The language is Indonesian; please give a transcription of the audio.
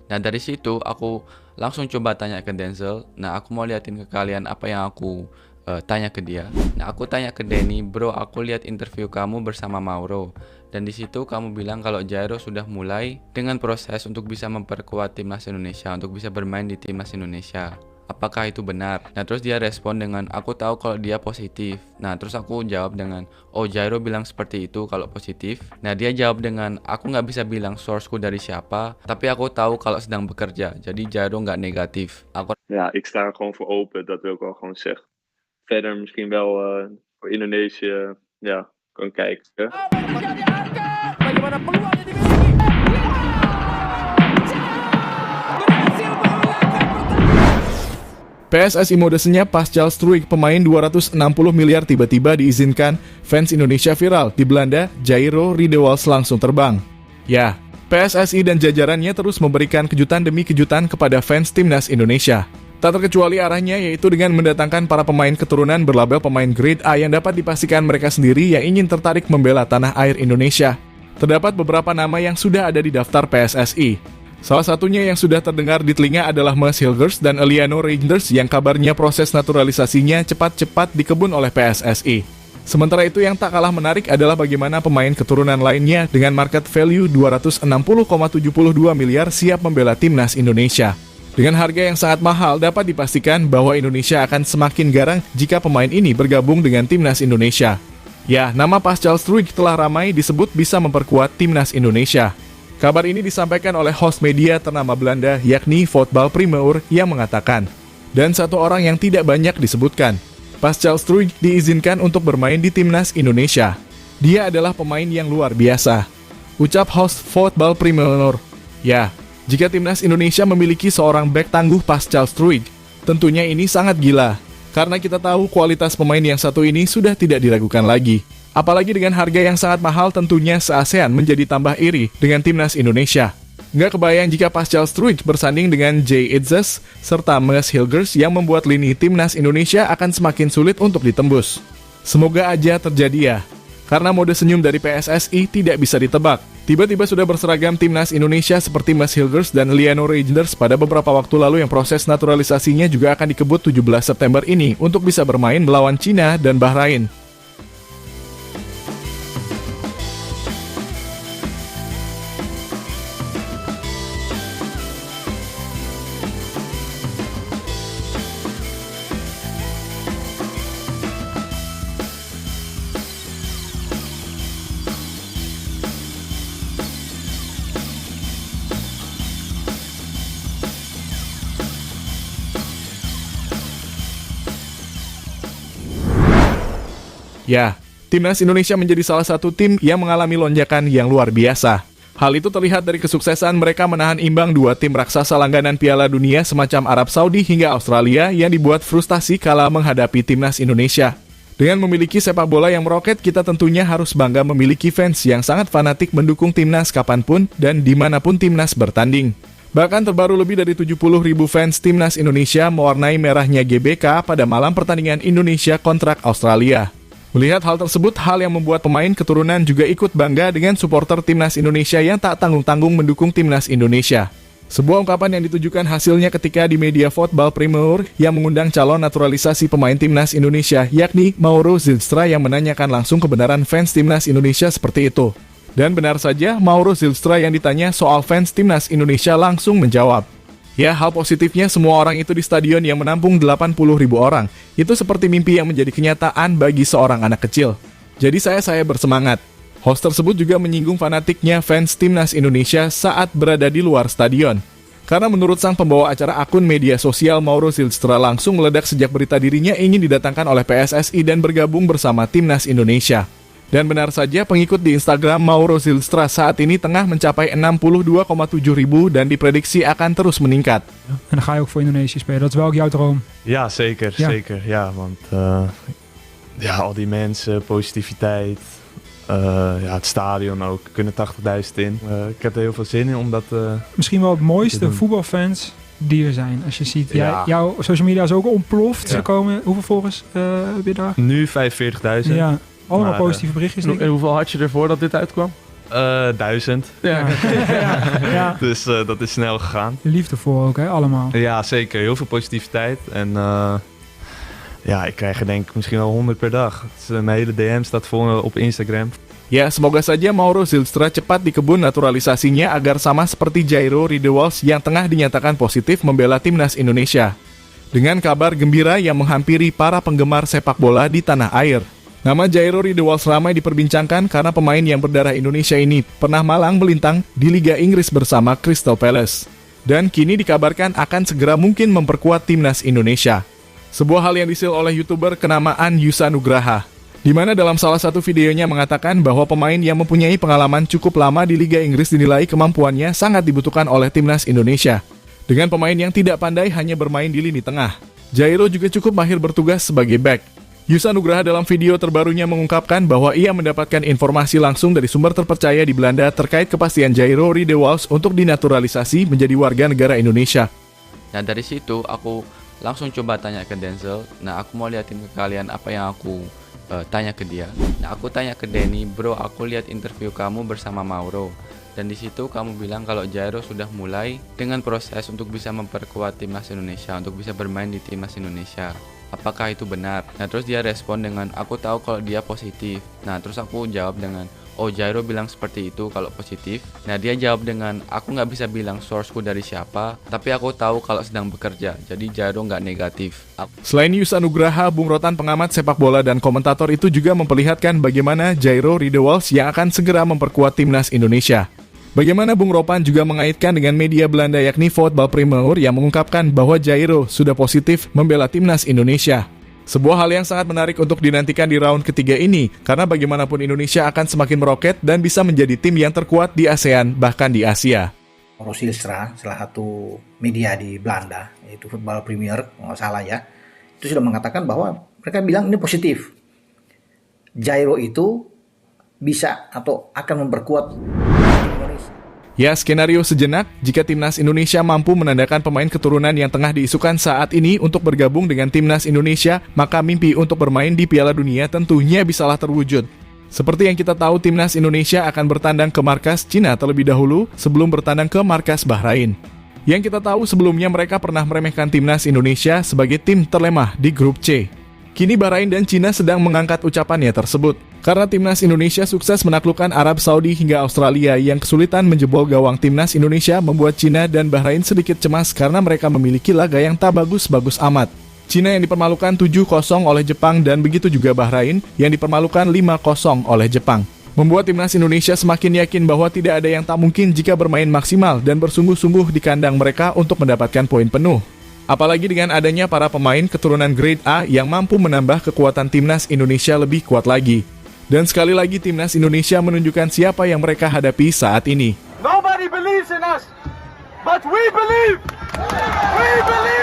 Nah dari situ aku langsung coba tanya ke Denzel. Nah aku mau liatin ke kalian apa yang aku tanya ke dia. Nah aku tanya ke Denny, bro aku lihat interview kamu bersama Mauro. Dan di situ kamu bilang kalau Jairo sudah mulai dengan proses untuk bisa memperkuat timnas Indonesia, untuk bisa bermain di timnas Indonesia. Apakah itu benar? Nah terus dia respon dengan aku tahu kalau dia positif. Nah terus aku jawab dengan oh Jairo bilang seperti itu kalau positif. Nah dia jawab dengan aku nggak bisa bilang sourceku dari siapa, tapi aku tahu kalau sedang bekerja. Jadi Jairo nggak negatif. Aku Ja, ik sta er gewoon voor open, dat wil ik wel gewoon zeggen. Verder misschien wel voor Indonesië, ja, kan kijken. Bagaimana peluangnya dimiliki? Berhasil mengulangan pertandingan. PSSI mode senyap pasca Struijk pemain 260 miliar tiba-tiba diizinkan, fans Indonesia viral di Belanda, Jairo Riedewald langsung terbang. Ya, PSSI dan jajarannya terus memberikan kejutan demi kejutan kepada fans timnas Indonesia. Tak terkecuali arahnya yaitu dengan mendatangkan para pemain keturunan berlabel pemain grade A yang dapat dipastikan mereka sendiri yang ingin tertarik membela tanah air Indonesia. Terdapat beberapa nama yang sudah ada di daftar PSSI. Salah satunya yang sudah terdengar di telinga adalah Mas Hilgers dan Eliano Reinders yang kabarnya proses naturalisasinya cepat-cepat dikebun oleh PSSI. Sementara itu yang tak kalah menarik adalah bagaimana pemain keturunan lainnya dengan market value 260,72 miliar siap membela timnas Indonesia. Dengan harga yang sangat mahal, dapat dipastikan bahwa Indonesia akan semakin garang jika pemain ini bergabung dengan timnas Indonesia. Ya, nama Pascal Struijk telah ramai disebut bisa memperkuat timnas Indonesia. Kabar ini disampaikan oleh host media ternama Belanda yakni Voetbal Primeur yang mengatakan, dan satu orang yang tidak banyak disebutkan, Pascal Struijk diizinkan untuk bermain di timnas Indonesia. Dia adalah pemain yang luar biasa. Ucap host Voetbal Primeur. Ya, jika timnas Indonesia memiliki seorang bek tangguh Pascal Struijk, tentunya ini sangat gila. Karena kita tahu kualitas pemain yang satu ini sudah tidak diragukan lagi. Apalagi dengan harga yang sangat mahal tentunya se-ASEAN menjadi tambah iri dengan timnas Indonesia. Nggak kebayang jika Pascal Struijk bersanding dengan Jay Itzes serta Mas Hilgers yang membuat lini timnas Indonesia akan semakin sulit untuk ditembus. Semoga aja terjadi ya. Karena mode senyum dari PSSI tidak bisa ditebak. Tiba-tiba sudah berseragam timnas Indonesia seperti Mas Hilgers dan Eliano Reinders pada beberapa waktu lalu yang proses naturalisasinya juga akan dikebut 17 September ini untuk bisa bermain melawan Cina dan Bahrain. Ya, timnas Indonesia menjadi salah satu tim yang mengalami lonjakan yang luar biasa. Hal itu terlihat dari kesuksesan mereka menahan imbang dua tim raksasa langganan Piala Dunia semacam Arab Saudi hingga Australia yang dibuat frustasi kala menghadapi timnas Indonesia. Dengan memiliki sepak bola yang meroket, kita tentunya harus bangga memiliki fans yang sangat fanatik mendukung timnas kapanpun dan dimanapun timnas bertanding. Bahkan terbaru lebih dari 70.000 fans timnas Indonesia mewarnai merahnya GBK pada malam pertandingan Indonesia kontrak Australia. Melihat hal tersebut, hal yang membuat pemain keturunan juga ikut bangga dengan supporter timnas Indonesia yang tak tanggung-tanggung mendukung timnas Indonesia. Sebuah ungkapan yang ditujukan hasilnya ketika di media Voetbal Primeur yang mengundang calon naturalisasi pemain timnas Indonesia yakni Mauro Zylstra yang menanyakan langsung kebenaran fans timnas Indonesia seperti itu. Dan benar saja, Mauro Zylstra yang ditanya soal fans timnas Indonesia langsung menjawab. Ya, hal positifnya semua orang itu di stadion yang menampung 80.000 orang. Itu seperti mimpi yang menjadi kenyataan bagi seorang anak kecil. Jadi saya bersemangat. Host tersebut juga menyinggung fanatiknya fans timnas Indonesia saat berada di luar stadion. Karena menurut sang pembawa acara akun media sosial Mauro Zylstra langsung meledak sejak berita dirinya ingin didatangkan oleh PSSI dan bergabung bersama timnas Indonesia. Dan benar saja pengikut di Instagram Mauro Zylstra saat ini tengah mencapai 62,7 ribu dan diprediksi akan terus meningkat. En dan ga je ook voor Indonesië spelen. Dat is wel ook jouw droom. Ja, zeker. Ja. Zeker. Ja, want ja, al die mensen, positiviteit. Ja, het stadion ook. Er kunnen 80.000 in. Ik heb er heel veel zin in om dat... Misschien wel het mooiste te doen. voetbalfans die er zijn. Als je ziet, Ja. jouw social media is ook ontploft. Ja. Ze komen, hoeveel volgers heb je daar? Nu 45.000. Ja, allemaal Maar, positieve berichtjes. Denk ik. En hoeveel had je ervoor dat dit uitkwam? 1000. Ja. Ja. Dus dat is snel gegaan. Liefdevol ook, hè, allemaal. Ja, zeker. Heel veel positiviteit. En ja, ik krijg er denk ik misschien wel 100 per dag. Dus, mijn hele DM staat vol op Instagram. Ya, semoga saja Mauro Zylstra cepat dikebut naturalisasinya agar sama seperti Jairo Riedewald yang tengah dinyatakan positif membela timnas Indonesia. Dengan kabar gembira yang menghampiri para penggemar sepak bola di tanah air. Nama Jairo Riedewald ramai diperbincangkan karena pemain yang berdarah Indonesia ini pernah malang melintang di Liga Inggris bersama Crystal Palace. Dan kini dikabarkan akan segera mungkin memperkuat timnas Indonesia. Sebuah hal yang disil oleh YouTuber kenamaan Yusa Nugraha, di mana dalam salah satu videonya mengatakan bahwa pemain yang mempunyai pengalaman cukup lama di Liga Inggris dinilai kemampuannya sangat dibutuhkan oleh timnas Indonesia. Dengan pemain yang tidak pandai hanya bermain di lini tengah, Jairo juga cukup mahir bertugas sebagai back. Yusa Nugraha dalam video terbarunya mengungkapkan bahwa ia mendapatkan informasi langsung dari sumber terpercaya di Belanda terkait kepastian Jairo Riedewald untuk dinaturalisasi menjadi warga negara Indonesia. Nah dari situ aku langsung coba tanya ke Denzel. Nah aku mau liatin ke kalian apa yang aku tanya ke dia. Nah aku tanya ke Denny, bro aku lihat interview kamu bersama Mauro. Dan di situ kamu bilang kalau Jairo sudah mulai dengan proses untuk bisa memperkuat timnas Indonesia, untuk bisa bermain di timnas Indonesia. Apakah itu benar? Nah terus dia respon dengan, aku tahu kalau dia positif. Nah terus aku jawab dengan, oh Jairo bilang seperti itu kalau positif. Nah dia jawab dengan, aku nggak bisa bilang sourceku dari siapa, tapi aku tahu kalau sedang bekerja, jadi Jairo nggak negatif. Selain Yusa Nugraha, Bung Rotan pengamat sepak bola dan komentator itu juga memperlihatkan bagaimana Jairo Riedewald yang akan segera memperkuat timnas Indonesia. Bagaimana Bung Ropan juga mengaitkan dengan media Belanda yakni Voetbal Primeur yang mengungkapkan bahwa Jairo sudah positif membela timnas Indonesia. Sebuah hal yang sangat menarik untuk dinantikan di round ketiga ini, karena bagaimanapun Indonesia akan semakin meroket dan bisa menjadi tim yang terkuat di ASEAN bahkan di Asia. Mauro Zylstra, salah satu media di Belanda, yaitu Voetbal Primeur, nggak salah ya, itu sudah mengatakan bahwa mereka bilang ini positif. Jairo itu bisa atau akan memperkuat Indonesia. Ya, skenario sejenak, jika timnas Indonesia mampu menandakan pemain keturunan yang tengah diisukan saat ini untuk bergabung dengan timnas Indonesia, maka mimpi untuk bermain di Piala Dunia tentunya bisalah terwujud. Seperti yang kita tahu, timnas Indonesia akan bertandang ke markas Cina terlebih dahulu sebelum bertandang ke markas Bahrain. Yang kita tahu sebelumnya mereka pernah meremehkan timnas Indonesia sebagai tim terlemah di grup C. Kini Bahrain dan Cina sedang mengangkat ucapannya tersebut. Karena timnas Indonesia sukses menaklukkan Arab Saudi hingga Australia yang kesulitan menjebol gawang timnas Indonesia membuat Cina dan Bahrain sedikit cemas karena mereka memiliki laga yang tak bagus-bagus amat. Cina yang dipermalukan 7-0 oleh Jepang dan begitu juga Bahrain yang dipermalukan 5-0 oleh Jepang. Membuat timnas Indonesia semakin yakin bahwa tidak ada yang tak mungkin jika bermain maksimal dan bersungguh-sungguh di kandang mereka untuk mendapatkan poin penuh. Apalagi dengan adanya para pemain keturunan grade A yang mampu menambah kekuatan timnas Indonesia lebih kuat lagi. Dan sekali lagi timnas Indonesia menunjukkan siapa yang mereka hadapi saat ini. Nobody believes in us, but we believe. We believe.